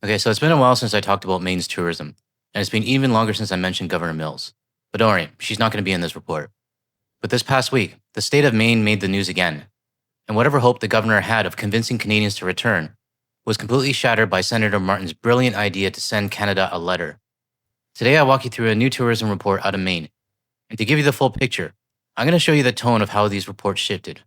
Okay, so it's been a while since I talked about Maine's tourism, and it's been even longer since I mentioned Governor Mills. But don't worry, she's not going to be in this report. But this past week, the state of Maine made the news again, and whatever hope the governor had of convincing Canadians to return was completely shattered by Senator Martin's brilliant idea to send Canada a letter. Today, I'll walk you through a new tourism report out of Maine, and to give you the full picture, I'm going to show you the tone of how these reports shifted.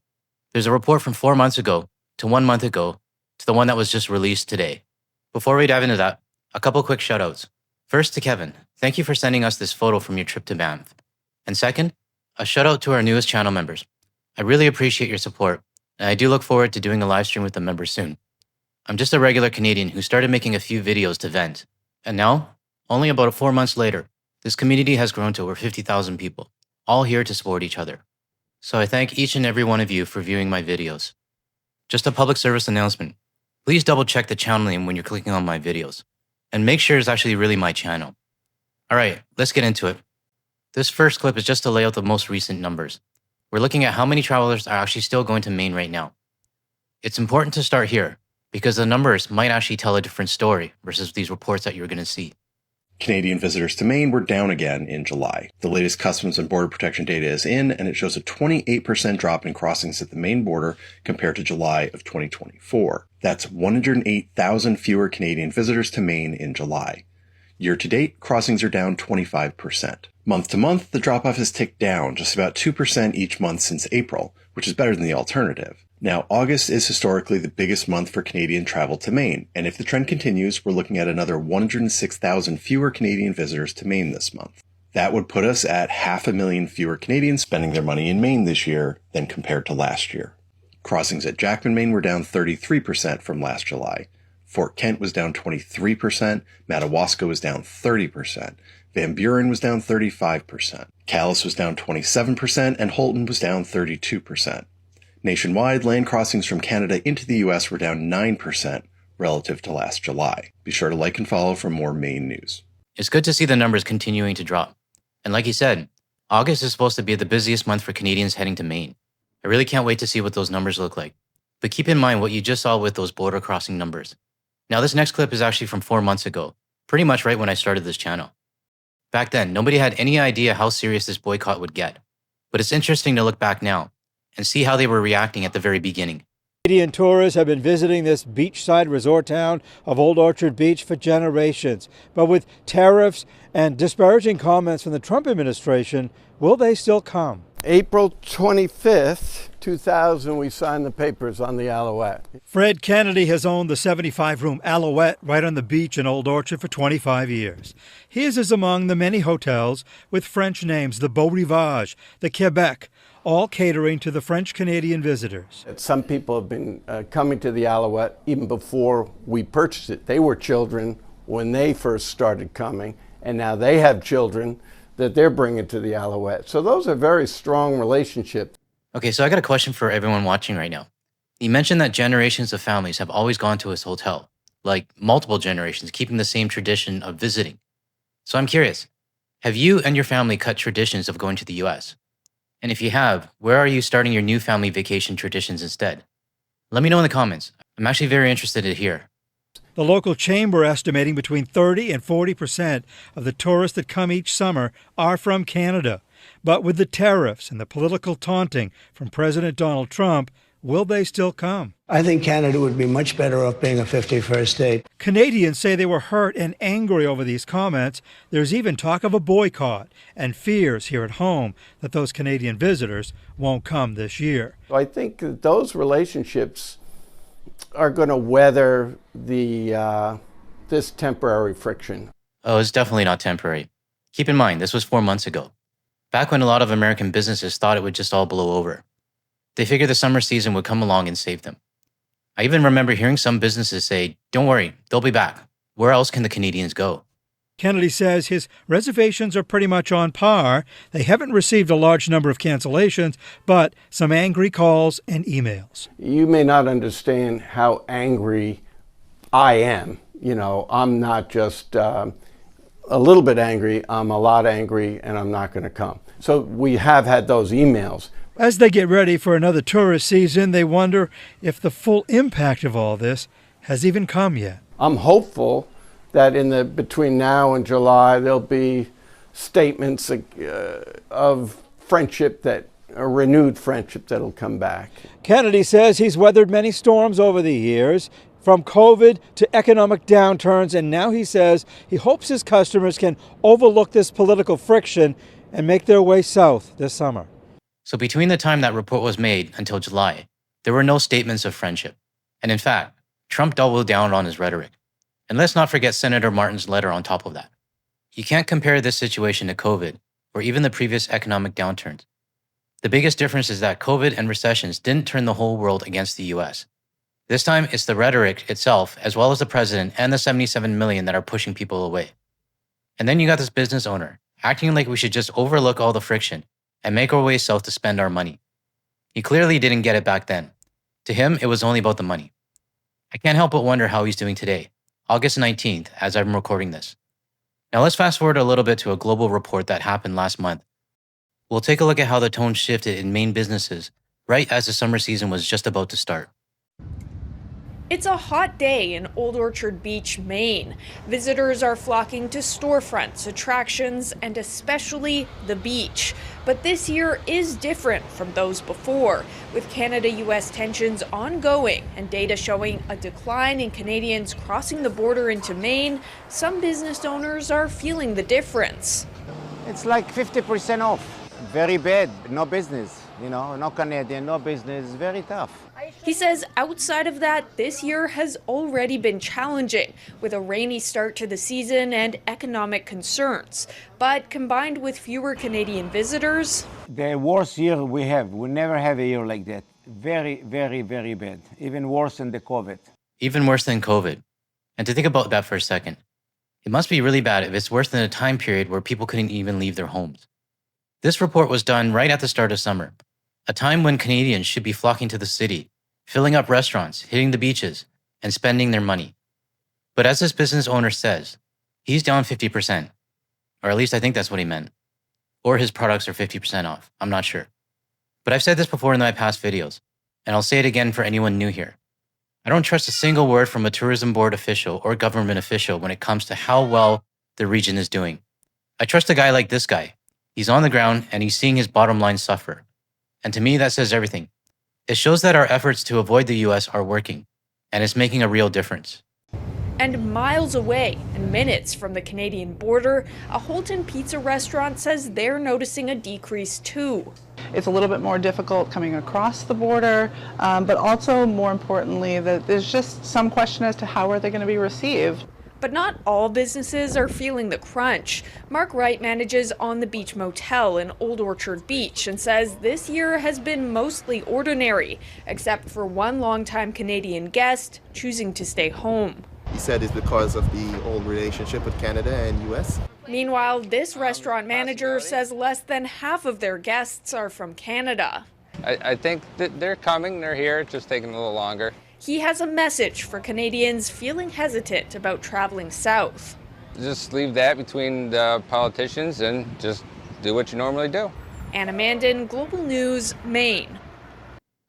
There's a report from 4 months ago to 1 month ago to the one that was just released today. Before we dive into that, a couple quick shoutouts. First to Kevin, thank you for sending us this photo from your trip to Banff. And second, a shout out to our newest channel members. I really appreciate your support, and I do look forward to doing a live stream with the members soon. I'm just a regular Canadian who started making a few videos to vent, and now, only about 4 months later, this community has grown to over 50,000 people, all here to support each other. So I thank each and every one of you for viewing my videos. Just a public service announcement. Please double check the channel name when you're clicking on my videos, and make sure it's actually really my channel. All right, let's get into it. This first clip is just to lay out the most recent numbers. We're looking at how many travelers are actually still going to Maine right now. It's important to start here because the numbers might actually tell a different story versus these reports that you're going to see. Canadian visitors to Maine were down again in July. The latest Customs and Border Protection data is in, and it shows a 28% drop in crossings at the Maine border compared to July of 2024. That's 108,000 fewer Canadian visitors to Maine in July. Year to date, crossings are down 25%. Month to month, the drop-off has ticked down just about 2% each month since April, which is better than the alternative. Now, August is historically the biggest month for Canadian travel to Maine, and if the trend continues, we're looking at another 106,000 fewer Canadian visitors to Maine this month. That would put us at 500,000 fewer Canadians spending their money in Maine this year than compared to last year. Crossings at Jackman, Maine were down 33% from last July. Fort Kent was down 23%, Madawaska was down 30%, Van Buren was down 35%, Calais was down 27%, and Holton was down 32%. Nationwide, land crossings from Canada into the U.S. were down 9% relative to last July. Be sure to like and follow for more Maine news. It's good to see the numbers continuing to drop. And like you said, August is supposed to be the busiest month for Canadians heading to Maine. I really can't wait to see what those numbers look like. But keep in mind what you just saw with those border crossing numbers. Now this next clip is actually from 4 months ago, pretty much right when I started this channel. Back then, nobody had any idea how serious this boycott would get. But it's interesting to look back now and see how they were reacting at the very beginning. Canadian tourists have been visiting this beachside resort town of Old Orchard Beach for generations. But with tariffs and disparaging comments from the Trump administration, will they still come? April 25th, 2000, we signed the papers on the Alouette. Fred Kennedy has owned the 75-room Alouette right on the beach in Old Orchard for 25 years. His is among the many hotels with French names, the Beau Rivage, the Quebec, all catering to the French-Canadian visitors. Some people have been coming to the Alouette even before we purchased it. They were children when they first started coming, and now they have children that they're bringing to the Alouette. So those are very strong relationships. Okay, so I got a question for everyone watching right now. You mentioned that generations of families have always gone to this hotel, like multiple generations, keeping the same tradition of visiting. So I'm curious, have you and your family cut traditions of going to the US? And if you have, where are you starting your new family vacation traditions instead? Let me know in the comments. I'm actually very interested to hear. The local chamber estimating between 30 and 40% of the tourists that come each summer are from Canada. But with the tariffs and the political taunting from President Donald Trump, will they still come? I think Canada would be much better off being a 51st state. Canadians say they were hurt and angry over these comments. There's even talk of a boycott and fears here at home that those Canadian visitors won't come this year. I think that those relationships are going to weather this temporary friction. Oh, it's definitely not temporary. Keep in mind, this was 4 months ago, back when a lot of American businesses thought it would just all blow over. They figured the summer season would come along and save them. I even remember hearing some businesses say, don't worry, they'll be back. Where else can the Canadians go? Kennedy says his reservations are pretty much on par. They haven't received a large number of cancellations, but some angry calls and emails. You may not understand how angry I am. You know, I'm not just a little bit angry, I'm a lot angry, and I'm not going to come. So we have had those emails. As they get ready for another tourist season, they wonder if the full impact of all this has even come yet. I'm hopeful that between now and July, there'll be statements of friendship, a renewed friendship that'll come back. Kennedy says he's weathered many storms over the years, from COVID to economic downturns, and now he says he hopes his customers can overlook this political friction and make their way south this summer. So between the time that report was made until July, there were no statements of friendship. And in fact, Trump doubled down on his rhetoric. And let's not forget Senator Martin's letter on top of that. You can't compare this situation to COVID or even the previous economic downturns. The biggest difference is that COVID and recessions didn't turn the whole world against the US. This time, it's the rhetoric itself, as well as the president and the 77 million that are pushing people away. And then you got this business owner acting like we should just overlook all the friction and make our way south to spend our money. He clearly didn't get it back then. To him, it was only about the money. I can't help but wonder how he's doing today, August 19th, as I'm recording this. Now let's fast forward a little bit to a global report that happened last month. We'll take a look at how the tone shifted in Maine businesses right as the summer season was just about to start. It's a hot day in Old Orchard Beach, Maine. Visitors are flocking to storefronts, attractions, and especially the beach. But this year is different from those before, with Canada-US tensions ongoing and data showing a decline in Canadians crossing the border into Maine. Some business owners are feeling the difference. It's like 50% off. Very bad. No business. No Canadian, no business. Very tough. He says outside of that, this year has already been challenging, with a rainy start to the season and economic concerns. But combined with fewer Canadian visitors, The worst year we have. We never have a year like that. Very, very, very bad. Even worse than the COVID. Even worse than COVID. And to think about that for a second, it must be really bad if it's worse than a time period where people couldn't even leave their homes. This report was done right at the start of summer, a time when Canadians should be flocking to the city, filling up restaurants, hitting the beaches, and spending their money. But as this business owner says, he's down 50%, or at least I think that's what he meant. Or his products are 50% off, I'm not sure. But I've said this before in my past videos, and I'll say it again for anyone new here. I don't trust a single word from a tourism board official or government official when it comes to how well the region is doing. I trust a guy like this guy. He's on the ground and he's seeing his bottom line suffer. And to me, that says everything. It shows that our efforts to avoid the US are working, and it's making a real difference. and miles away and minutes from the Canadian border, a Holton Pizza restaurant says they're noticing a decrease too. It's a little bit more difficult coming across the border, but also more importantly that there's just some question as to how are they going to be received. But not all businesses are feeling the crunch. Mark Wright manages On the Beach Motel in Old Orchard Beach and says this year has been mostly ordinary, except for one longtime Canadian guest choosing to stay home. He said it's because of the old relationship with Canada and U.S. Meanwhile, this restaurant manager says less than half of their guests are from Canada. I think that they're coming, they're here, it's just taking a little longer. He has a message for Canadians feeling hesitant about traveling south. Just leave that between the politicians and just do what you normally do. Anna Mandan, Global News, Maine.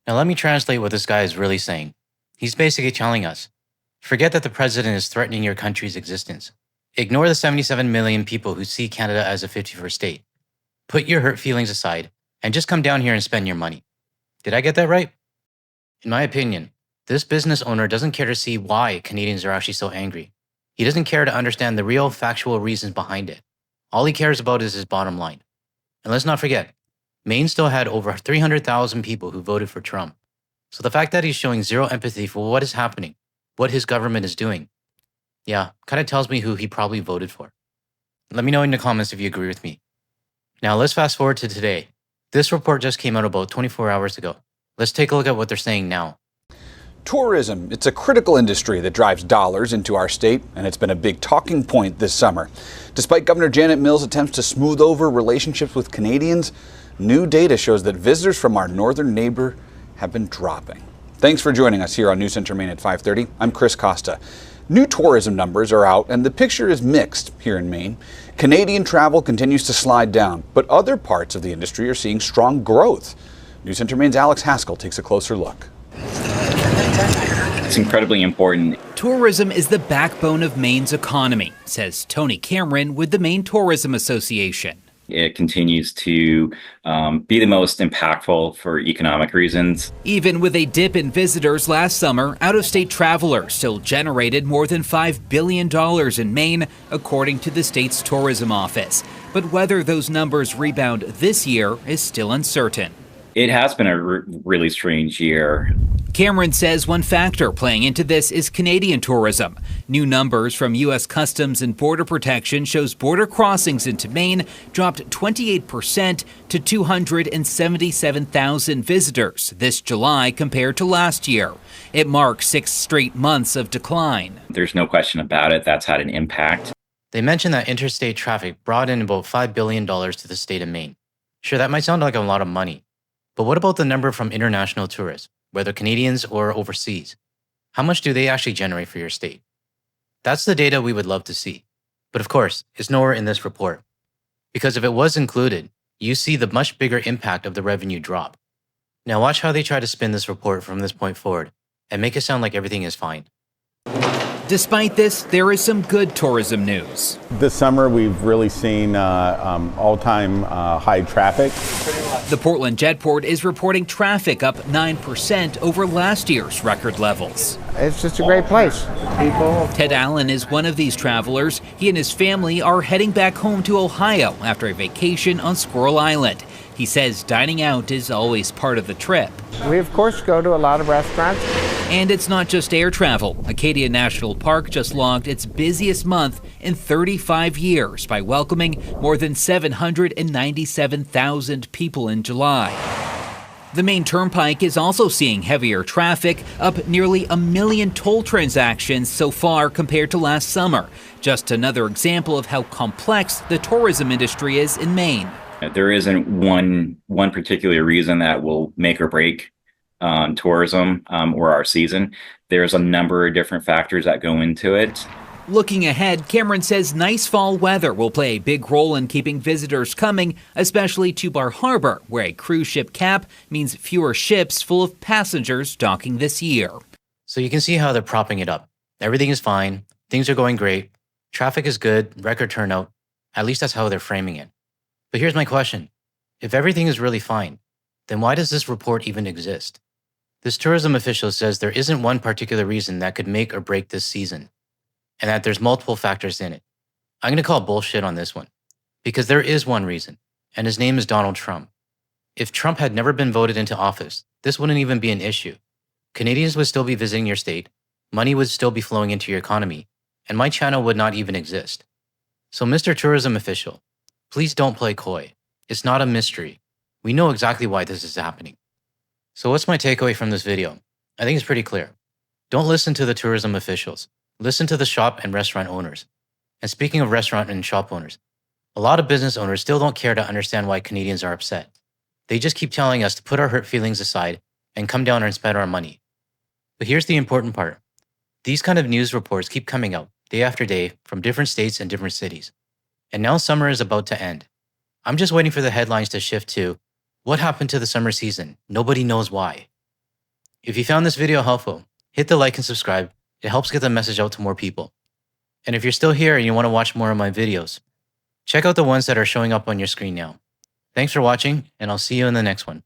Now let me translate what this guy is really saying. He's basically telling us, forget that the president is threatening your country's existence. Ignore the 77 million people who see Canada as a 51st state. Put your hurt feelings aside and just come down here and spend your money. Did I get that right? In my opinion, this business owner doesn't care to see why Canadians are actually so angry. He doesn't care to understand the real factual reasons behind it. All he cares about is his bottom line. And let's not forget, Maine still had over 300,000 people who voted for Trump. So the fact that he's showing zero empathy for what is happening, what his government is doing, yeah, kind of tells me who he probably voted for. Let me know in the comments if you agree with me. Now let's fast forward to today. This report just came out about 24 hours ago. Let's take a look at what they're saying now. Tourism, it's a critical industry that drives dollars into our state, and it's been a big talking point this summer. Despite Governor Janet Mills' attempts to smooth over relationships with Canadians, new data shows that visitors from our northern neighbor have been dropping. Thanks for joining us here on News Center Maine at 5:30. I'm Chris Costa. New tourism numbers are out, and the picture is mixed here in Maine. Canadian travel continues to slide down, but other parts of the industry are seeing strong growth. News Center Maine's Alex Haskell takes a closer look. It's incredibly important. Tourism is the backbone of Maine's economy, says Tony Cameron with the Maine Tourism Association. It continues to be the most impactful for economic reasons. Even with a dip in visitors last summer, out-of-state travelers still generated more than $5 billion in Maine, according to the state's tourism office. But whether those numbers rebound this year is still uncertain. It has been a really strange year. Cameron says one factor playing into this is Canadian tourism. New numbers from U.S. Customs and Border Protection shows border crossings into Maine dropped 28% to 277,000 visitors this July compared to last year. It marks 6 straight months of decline. There's no question about it. That's had an impact. They mentioned that interstate traffic brought in about $5 billion to the state of Maine. Sure, that might sound like a lot of money, but what about the number from international tourists, whether Canadians or overseas? How much do they actually generate for your state? That's the data we would love to see. But of course, it's nowhere in this report. Because if it was included, you see the much bigger impact of the revenue drop. Now watch how they try to spin this report from this point forward and make it sound like everything is fine. Despite this, there is some good tourism news. This summer, we've really seen all-time high traffic. The Portland Jetport is reporting traffic up 9% over last year's record levels. It's just a great place. People. Ted Allen is one of these travelers. He and his family are heading back home to Ohio after a vacation on Squirrel Island. He says dining out is always part of the trip. We, of course, go to a lot of restaurants. And it's not just air travel. Acadia National Park just logged its busiest month in 35 years by welcoming more than 797,000 people in July. The Maine Turnpike is also seeing heavier traffic, up nearly 1 million toll transactions so far compared to last summer. Just another example of how complex the tourism industry is in Maine. There isn't one particular reason that will make or break tourism or our season. There's a number of different factors that go into it. Looking ahead, Cameron says nice fall weather will play a big role in keeping visitors coming, especially to Bar Harbor, where a cruise ship cap means fewer ships full of passengers docking this year. So you can see how they're propping it up. Everything is fine. Things are going great. Traffic is good. Record turnout. At least that's how they're framing it. But here's my question. If everything is really fine, then why does this report even exist? This tourism official says there isn't one particular reason that could make or break this season, and that there's multiple factors in it. I'm going to call bullshit on this one, because there is one reason, and his name is Donald Trump. If Trump had never been voted into office, this wouldn't even be an issue. Canadians would still be visiting your state, money would still be flowing into your economy, and my channel would not even exist. So Mr. Tourism Official, please don't play coy. It's not a mystery. We know exactly why this is happening. So what's my takeaway from this video? I think it's pretty clear. Don't listen to the tourism officials. Listen to the shop and restaurant owners. And speaking of restaurant and shop owners, a lot of business owners still don't care to understand why Canadians are upset. They just keep telling us to put our hurt feelings aside and come down and spend our money. But here's the important part. These kind of news reports keep coming out day after day from different states and different cities. And now summer is about to end. I'm just waiting for the headlines to shift to, what happened to the summer season? Nobody knows why. If you found this video helpful, hit the like and subscribe. It helps get the message out to more people. And if you're still here and you want to watch more of my videos, check out the ones that are showing up on your screen now. Thanks for watching, and I'll see you in the next one.